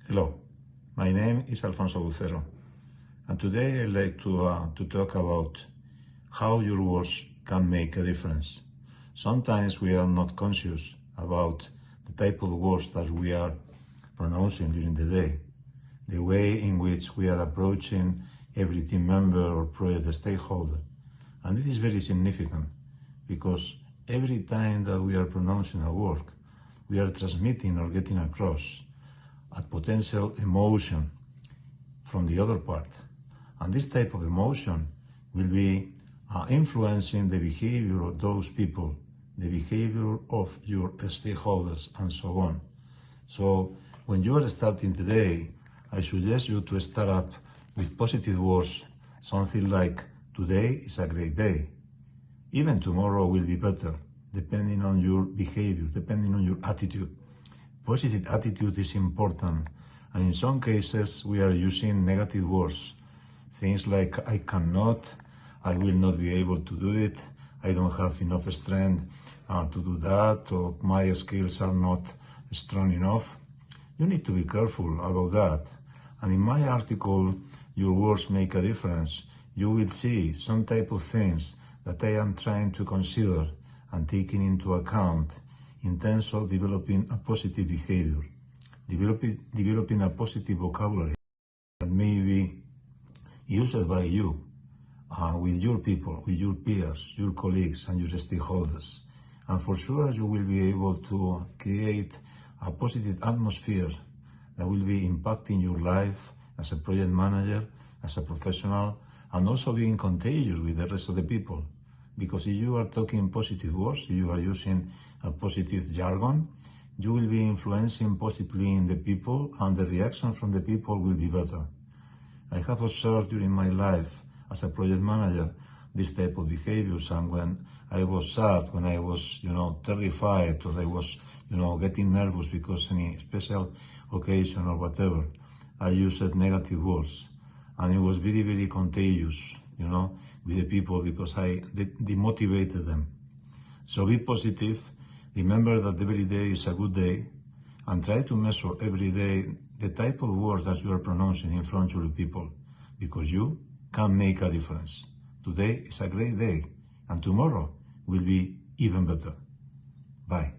Hello, my name is Alfonso Bucero, and today I'd like to talk about how your words can make a difference. Sometimes we are not conscious about the type of words that we are pronouncing during the day, the way in which we are approaching every team member or project stakeholder. And it is very significant because every time that we are pronouncing a word, we are transmitting or getting across a potential emotion from the other part. And this type of emotion will be influencing the behavior of those people, the behavior of your stakeholders, and so on. So when you are starting today, I suggest you to start up with positive words, something like, today is a great day. Even tomorrow will be better, depending on your behavior, depending on your attitude. Positive attitude is important, and in some cases we are using negative words. Things like, I cannot, I will not be able to do it, I don't have enough strength to do that, or my skills are not strong enough. You need to be careful about that. And in my article, Your Words Make a Difference, you will see some type of things that I am trying to consider and taking into account in terms of developing a positive behavior, developing a positive vocabulary that may be used by you, with your people, with your peers, your colleagues, and your stakeholders. And for sure, you will be able to create a positive atmosphere that will be impacting your life as a project manager, as a professional, and also being contagious with the rest of the people. Because if you are talking positive words, if you are using a positive jargon, you will be influencing positively in the people, and the reaction from the people will be better. I have observed during my life as a project manager this type of behaviors, and when I was sad, when I was, terrified, or I was, getting nervous because any special occasion or whatever, I used negative words, and it was very, very contagious, with the people, because I demotivated them. So be positive, remember that every day is a good day, and try to measure every day the type of words that you are pronouncing in front of the people, because you can make a difference. Today is a great day, and tomorrow will be even better. Bye.